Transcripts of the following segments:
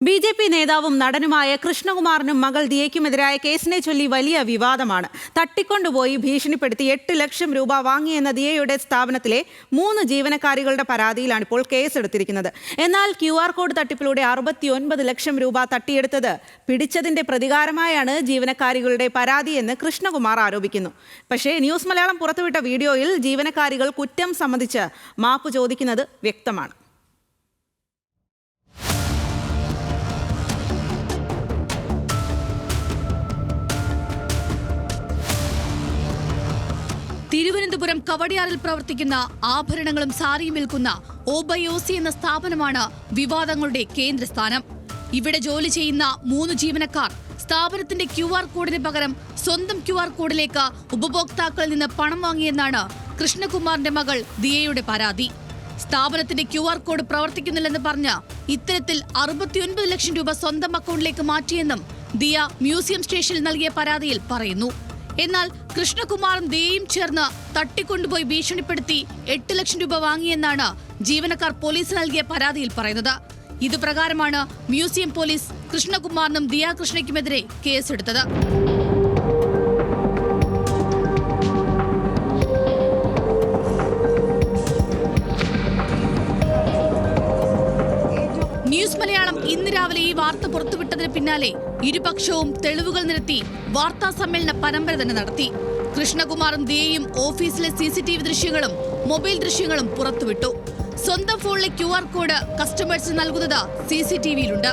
BJP നേതാവും നടനുമായ കൃഷ്ണകുമാറിനും മകൾ ദിയയ്ക്കുമെതിരായ കേസിനെ ചൊല്ലി വലിയ വിവാദമാണ്. തട്ടിക്കൊണ്ടുപോയി ഭീഷണിപ്പെടുത്തി 8 ലക്ഷം രൂപ വാങ്ങിയെന്ന ദിയയുടെ സ്ഥാപനത്തിലെ 3 ജീവനക്കാരികളുടെ പരാതിയിലാണ് ഇപ്പോൾ കേസെടുത്തിരിക്കുന്നത്. എന്നാൽ QR കോഡ് തട്ടിപ്പിലൂടെ 69 ലക്ഷം രൂപ തട്ടിയെടുത്തത് പിടിച്ചതിന്റെ പ്രതികാരമായാണ് ജീവനക്കാരികളുടെ പരാതിയെന്ന് കൃഷ്ണകുമാർ ആരോപിക്കുന്നു. പക്ഷേ ന്യൂസ് മലയാളം പുറത്തുവിട്ട വീഡിയോയിൽ ജീവനക്കാരികൾ കുറ്റം സംബന്ധിച്ച് മാപ്പ് ചോദിക്കുന്നത് വ്യക്തമാണ്. തിരുവനന്തപുരം കവടിയാറിൽ പ്രവർത്തിക്കുന്ന ആഭരണങ്ങളും സാരിയും വിൽക്കുന്ന OBYOC എന്ന സ്ഥാപനമാണ് വിവാദങ്ങളുടെ കേന്ദ്രസ്ഥാനം. ഇവിടെ ജോലി ചെയ്യുന്ന 3 ജീവനക്കാർ സ്ഥാപനത്തിന്റെ QR കോഡിന് പകരം സ്വന്തം QR കോഡിലേക്ക് ഉപഭോക്താക്കളിൽ നിന്ന് പണം വാങ്ങിയെന്നാണ് കൃഷ്ണകുമാറിന്റെ മകൾ ദിയയുടെ പരാതി. സ്ഥാപനത്തിന്റെ QR കോഡ് പ്രവർത്തിക്കുന്നില്ലെന്ന് പറഞ്ഞ് ഇത്തരത്തിൽ 69 ലക്ഷം രൂപ സ്വന്തം അക്കൗണ്ടിലേക്ക് മാറ്റിയെന്നും ദിയ മ്യൂസിയം സ്റ്റേഷനിൽ നൽകിയ പരാതിയിൽ പറയുന്നു. എന്നാൽ കൃഷ്ണകുമാറും ദിയയും ചേർന്ന് തട്ടിക്കൊണ്ടുപോയി ഭീഷണിപ്പെടുത്തി 8 ലക്ഷം രൂപ വാങ്ങിയെന്നാണ് ജീവനക്കാർ പോലീസ് നൽകിയ പരാതിയിൽ പറയുന്നത്. ഇതുപ്രകാരമാണ് മ്യൂസിയം പോലീസ് കൃഷ്ണകുമാറിനും ദിയ കൃഷ്ണയ്ക്കുമെതിരെ കേസെടുത്തത്. ന്യൂസ് മലയാളം ഇന്ന് രാവിലെ ഈ വാർത്ത പുറത്തുവിട്ടതിന് പിന്നാലെ ഇരുപക്ഷവും തെളിവുകൾ നിരത്തി വാർത്താ സമ്മേളന പരമ്പര തന്നെ നടത്തി. കൃഷ്ണകുമാറും ദിയയും ഓഫീസിലെ CCTV ദൃശ്യങ്ങളും മൊബൈൽ ദൃശ്യങ്ങളും പുറത്തുവിട്ടു. സ്വന്തം ഫോണിലെ QR കോഡ് കസ്റ്റമേഴ്സിന് നൽകുന്നത് CCTVയിലുണ്ട്.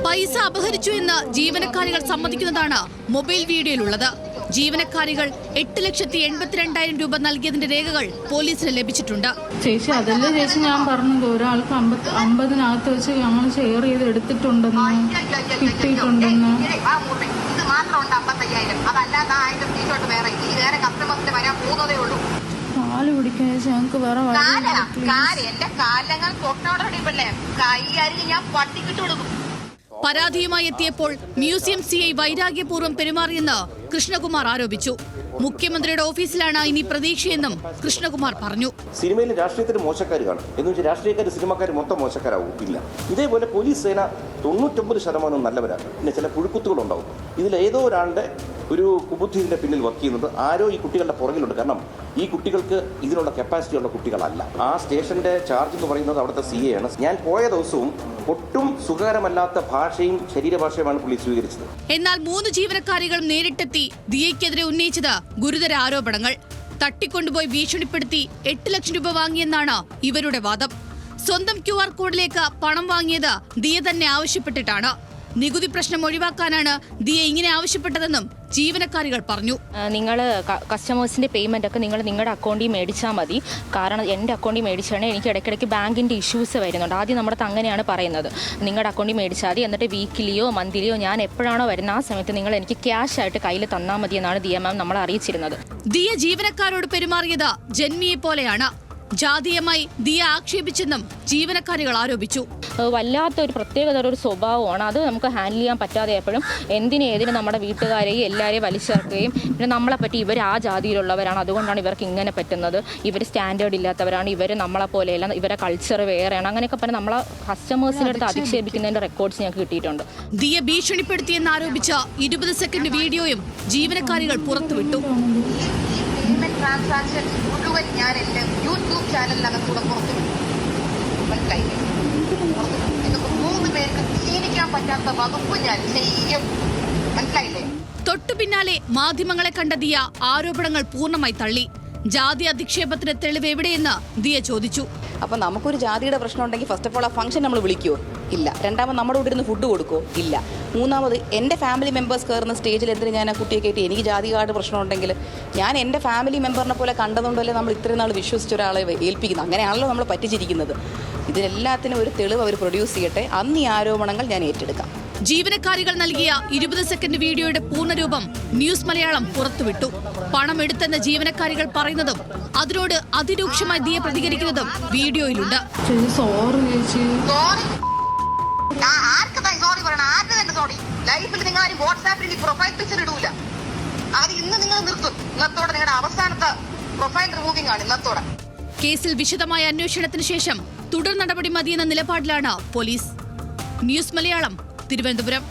പൈസ അപഹരിച്ചു എന്ന് ജീവനക്കാരികൾ സമ്മതിക്കുന്നതാണ് മൊബൈൽ വീഡിയോയിലുള്ളത്. ജീവനക്കാരികൾ 8,82,000 രൂപ നൽകിയതിന്റെ രേഖകൾ പോലീസിന് ലഭിച്ചിട്ടുണ്ട്. ചേച്ചി അതല്ലേ ചേച്ചി ഞാൻ പറഞ്ഞത്, ഒരാൾക്ക് 50-50 വെച്ച് ഞങ്ങൾ ഷെയർ ചെയ്ത് എടുത്തിട്ടുണ്ടെന്ന്, കിട്ടിയിട്ടുണ്ടെന്ന്. കാല് പിടിക്കാൻ ഞങ്ങൾക്ക് വേറെ പരാതിയുമായി എത്തിയപ്പോൾ മ്യൂസിയം CI വൈരാഗ്യപൂർവ്വം പെരുമാറിയെന്ന് കൃഷ്ണകുമാർ ആരോപിച്ചു. മുഖ്യമന്ത്രിയുടെ ഓഫീസിലാണ് ഇനി പ്രതീക്ഷയെന്നും കൃഷ്ണകുമാർ പറഞ്ഞു. സിനിമയിൽ രാഷ്ട്രീയത്തിന് മോശക്കാർ കാണും എന്ന് വെച്ചാൽ രാഷ്ട്രീയക്കാർ സിനിമക്കാർ മൊത്തം മോശക്കാരാവും ഇല്ല. ഇതേപോലെ പോലീസ് സേന 99% നല്ലവരാണ്. പിന്നെ ചില പുഴുക്കുത്തുകളുണ്ടാവും. ഇതിലേതോ ഒരാളുടെ ഒരു കുബുദ്ധിയുടെ പിന്നിൽ വർക്ക് ചെയ്യുന്നത് ആരോ ഈ കുട്ടികളുടെ പുറകിലുണ്ട്. കാരണം ഈ കുട്ടികൾക്ക് ഇതിനുള്ള കപ്പാസിറ്റി ഉള്ള കുട്ടികളല്ല. ആ സ്റ്റേഷന്റെ ചാർജ് എന്ന് പറയുന്നത് അവിടുത്തെ CA ആണ്. ഞാൻ പോയ ദിവസവും ഒട്ടും സുഖകരമല്ലാത്ത ഭാഷയും ശരീരഭാഷയുമാണ് പുള്ളി സ്വീകരിച്ചത്. എന്നാൽ 3 ജീവനക്കാരികൾ നേരിട്ടെത്തി ദിയയ്ക്കെതിരെ ഉന്നയിച്ചത് ഗുരുതര ആരോപണങ്ങൾ. തട്ടിക്കൊണ്ടുപോയി ഭീഷണിപ്പെടുത്തി 8 ലക്ഷം രൂപ വാങ്ങിയെന്നാണ് ഇവരുടെ വാദം. സ്വന്തം QR കോഡിലേക്ക് പണം വാങ്ങിയത് ദിയ തന്നെ ആവശ്യപ്പെട്ടിട്ടാണ്. നികുതി പ്രശ്നം ഒഴിവാക്കാനാണ് ദിയ ഇങ്ങനെ ആവശ്യപ്പെട്ടതെന്നും ജീവനക്കാരികൾ പറഞ്ഞു. നിങ്ങൾ കസ്റ്റമേഴ്സിന്റെ പേയ്മെന്റ് ഒക്കെ നിങ്ങൾ നിങ്ങളുടെ അക്കൗണ്ടിൽ മേടിച്ചാൽ മതി. കാരണം എൻ്റെ അക്കൗണ്ടിൽ മേടിച്ചാണ് എനിക്ക് ഇടയ്ക്കിടയ്ക്ക് ബാങ്കിന്റെ ഇഷ്യൂസ് വരുന്നുണ്ട്. ആദ്യം നമ്മുടെ അങ്ങനെയാണ് പറയുന്നത്, നിങ്ങളുടെ അക്കൗണ്ടിൽ മേടിച്ചാൽ മതി, എന്നിട്ട് വീക്കിലിയോ മന്ത്ലിയോ ഞാൻ എപ്പോഴാണോ വരുന്ന ആ സമയത്ത് നിങ്ങൾ എനിക്ക് ക്യാഷ് ആയിട്ട് കയ്യിൽ തന്നാൽ മതി എന്നാണ് ദിയ മാം നമ്മളെ അറിയിച്ചിരുന്നത്. ദിയ ജീവനക്കാരോട് പെരുമാറിയത് ജന്മിയെ പോലെയാണ്. ജാതീയമായി ദിയ ആക്ഷേപിച്ചെന്നും ജീവനക്കാരികൾ ആരോപിച്ചു. വല്ലാത്തൊരു പ്രത്യേകത ഒരു സ്വഭാവമാണ്. അത് നമുക്ക് ഹാൻഡിൽ ചെയ്യാൻ പറ്റാതെ എപ്പോഴും എന്തിനേതിനും നമ്മുടെ വീട്ടുകാരെയും എല്ലാവരെയും വലിച്ചേർക്കുകയും പിന്നെ നമ്മളെപ്പറ്റി ഇവർ ആ ജാതിയിലുള്ളവരാണ്, അതുകൊണ്ടാണ് ഇവർക്ക് ഇങ്ങനെ പറ്റുന്നത്, ഇവർ സ്റ്റാൻഡേർഡ് ഇല്ലാത്തവരാണ്, ഇവർ നമ്മളെ പോലെയല്ല, ഇവരെ കൾച്ചർ വേറെയാണ്, അങ്ങനെയൊക്കെ പറഞ്ഞ് നമ്മളെ കസ്റ്റമേഴ്സിൻ്റെ അടുത്ത് അധിക്ഷേപിക്കുന്നതിൻ്റെ റെക്കോർഡ്സ് ഞങ്ങൾക്ക് കിട്ടിയിട്ടുണ്ട്. ദിയ ഭീഷണിപ്പെടുത്തിയെന്ന് ആരോപിച്ച 20 സെക്കൻഡ് വീഡിയോയും ജീവനക്കാരികൾ പുറത്തുവിട്ടു. ട്രാൻസാക്ഷൻസ് മുഴുവൻ ഞാൻ എൻ്റെ യൂട്യൂബ് ചാനലിനകത്തൂടെ പുറത്തുവിട്ടു. മനസ്സിലായില്ലേ? നിങ്ങൾക്ക് 3 പേർക്ക് ക്ഷീണിക്കാൻ പറ്റാത്ത വകുപ്പ് ഞാൻ ചെയ്യും. മനസ്സിലായില്ലേ? തൊട്ടു പിന്നാലെ മാധ്യമങ്ങളെ കണ്ട ദിയ ആരോപണങ്ങൾ പൂർണ്ണമായി തള്ളി. ജാതി അധിക്ഷേപത്തിന് തെളിവ് എവിടെയെന്ന് ദിയ ചോദിച്ചു. അപ്പം നമുക്കൊരു ജാതിയുടെ പ്രശ്നം ഉണ്ടെങ്കിൽ ഫസ്റ്റ് ഓഫ് ഓൾ ആ ഫംഗ്ഷൻ നമ്മൾ വിളിക്കുമോ? ഇല്ല. രണ്ടാമത് നമ്മുടെ കൂടെ ഇരുന്ന് ഫുഡ് കൊടുക്കുമോ? ഇല്ല. മൂന്നാമത് എൻ്റെ ഫാമിലി മെമ്പേഴ്സ് കയറുന്ന സ്റ്റേജിൽ എന്തിന് ഞാൻ ആ കുട്ടിയെ കയറ്റി എനിക്ക് ജാതി കാർഡ് പ്രശ്നമുണ്ടെങ്കിൽ ഞാൻ എൻ്റെ ഫാമിലി മെമ്പറിനെ പോലെ കണ്ടതുകൊണ്ടല്ലേ നമ്മൾ ഇത്രയും നാൾ വിശ്വസിച്ച ഒരാളെ ഏൽപ്പിക്കുന്നത്. അങ്ങനെയാണല്ലോ നമ്മൾ പറ്റിച്ചിരിക്കുന്നത്. ഇതിനെല്ലാത്തിനും ഒരു തെളിവ് അവർ പ്രൊഡ്യൂസ് ചെയ്യട്ടെ. അന്ന് ഈ ആരോപണങ്ങൾ ഞാൻ ഏറ്റെടുക്കാം. ജീവനക്കാരികൾ നൽകിയ 20 സെക്കൻഡ് വീഡിയോയുടെ പൂർണ്ണരൂപം ന്യൂസ് മലയാളം പുറത്തുവിട്ടു. പണം എടുത്തെന്ന് ജീവനക്കാരികൾ പറയുന്നതും അതിനോട് അതിരൂക്ഷമായി ദിയ പ്രതികരിക്കുന്നതും വീഡിയോയിലുണ്ട്. ലൈഫിൽ നിങ്ങൾ വാട്സാപ്പിൽ പ്രൊഫൈൽ പിക്ചർ ഇടൂല. അത് ഇന്ന് നിങ്ങൾ നിർത്തും. പ്രൊഫൈൽ റിമൂവിംഗ് ആണ് ഇന്നത്തോടെ. കേസിൽ വിശദമായ അന്വേഷണത്തിന് ശേഷം തുടർ നടപടി മതിയെന്ന നിലപാടിലാണ് പോലീസ്. ന്യൂസ് മലയാളം, തിരുവനന്തപുരം.